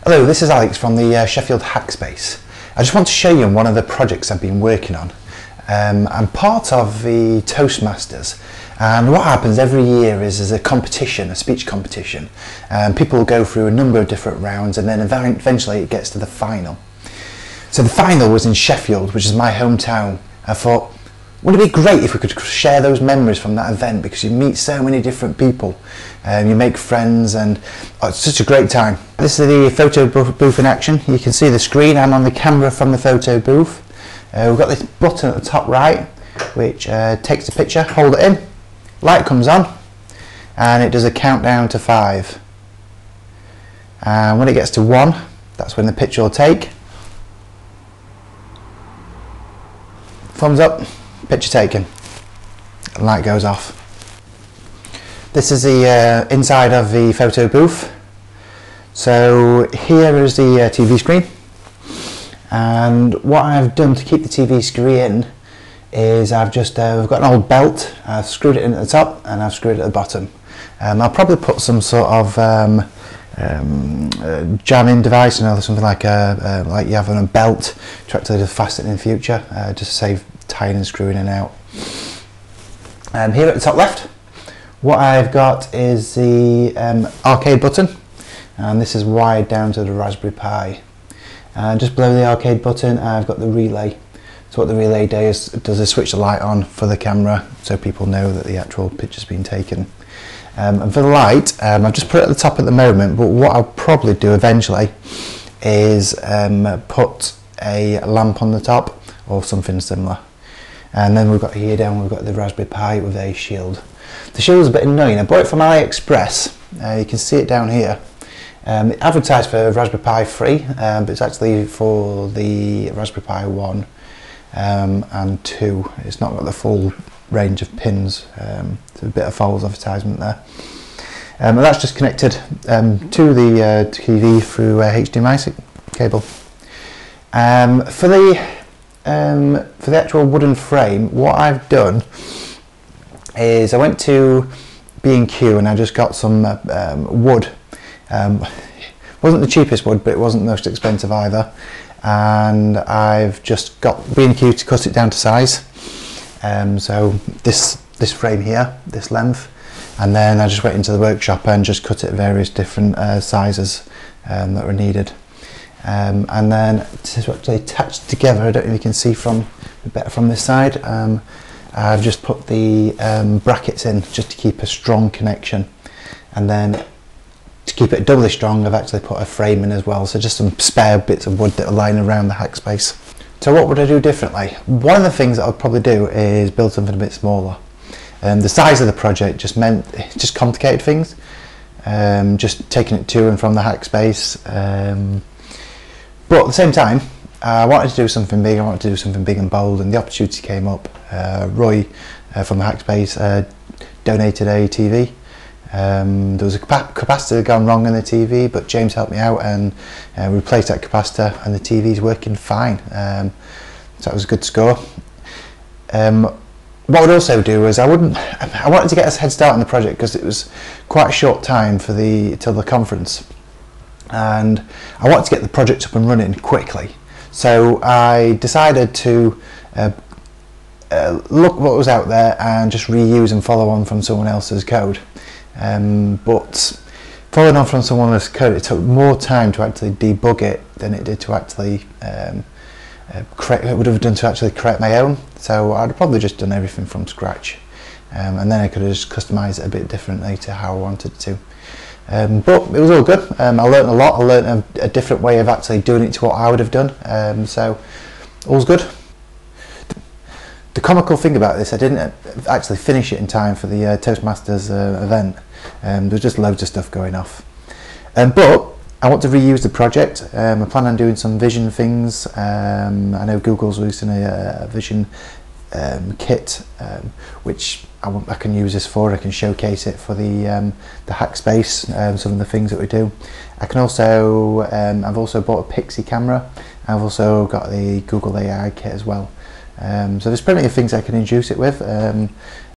Hello, this is Alex from the Sheffield Hackspace. I just want to show you one of the projects I've been working on. I'm part of the Toastmasters, and what happens every year is there's a competition, a speech competition. People will go through a number of different rounds and then eventually it gets to the final. So the final was in Sheffield, which is my hometown. I thought, wouldn't it be great if we could share those memories from that event, because you meet so many different people, you make friends, and it's such a great time. This is the photo booth in action. You can see the screen. I'm on the camera from the photo booth. We've got this button at the top right which takes the picture, hold it in, light comes on, and it does a countdown to 5. And when it gets to 1, that's when the picture will take. Thumbs up, picture taken, and light goes off. This is the inside of the photo booth. So here is the TV screen, and what I've done to keep the TV screen in is I've just we've got an old belt. I've screwed it in at the top and I've screwed it at the bottom. I'll probably put some sort of jamming device, you know, something like you have on a belt to actually fasten it in the future, just to save tying and screwing in and out. Here at the top left, what I've got is the arcade button, and this is wired down to the Raspberry Pi. Just below the arcade button I've got the relay. So what the relay does is switch the light on for the camera so people know that the actual picture's been taken. And for the light, I've just put it at the top at the moment, but what I'll probably do eventually is put a lamp on the top or something similar. And then we've got here down, we've got the Raspberry Pi with a shield. The shield is a bit annoying. I bought it from AliExpress. You can see it down here. It advertised for Raspberry Pi 3, but it's actually for the Raspberry Pi 1 and 2. It's not got the full range of pins. There's a bit of false advertisement there. And that's just connected to the TV through HDMI cable. For the actual wooden frame, what I've done is I went to B&Q and I just got some wood. Wasn't the cheapest wood, but it wasn't the most expensive either, and I've just got B&Q to cut it down to size. So this frame here, this length, and then I just went into the workshop and just cut it various different sizes that were needed. And then to actually attach together, I don't know if you can see better from this side, I've just put the brackets in just to keep a strong connection, and then to keep it doubly strong I've actually put a frame in as well, so just some spare bits of wood that are lying around the Hackspace. So what would I do differently? One of the things that I'd probably do is build something a bit smaller. The size of the project just complicated things, just taking it to and from the Hackspace. But at the same time, I wanted to do something big. I wanted to do something big and bold, and the opportunity came up. Roy from the Hackspace donated a TV. There was a capacitor that had gone wrong in the TV, but James helped me out and replaced that capacitor, and the TV's working fine. So that was a good score. What I would also do is I wanted to get us a head start on the project because it was quite a short time for till the conference, and I wanted to get the project up and running quickly. So I decided to look what was out there and just reuse and follow on from someone else's code. But following on from someone else's code, it took more time to actually debug it than it did to actually create my own. So I'd have probably just done everything from scratch, and then I could have just customised it a bit differently to how I wanted to. But it was all good. I learned a lot. I learned a different way of actually doing it to what I would have done. So all's good. The comical thing about this, I didn't actually finish it in time for the Toastmasters event. There was just loads of stuff going off. But I want to reuse the project. I plan on doing some vision things. I know Google's releasing a vision kit, which I can use this for. I can showcase it for the Hackspace, some of the things that we do. I can also, I've also bought a Pixie camera. I've also got the Google AI kit as well. So there's plenty of things I can introduce it with.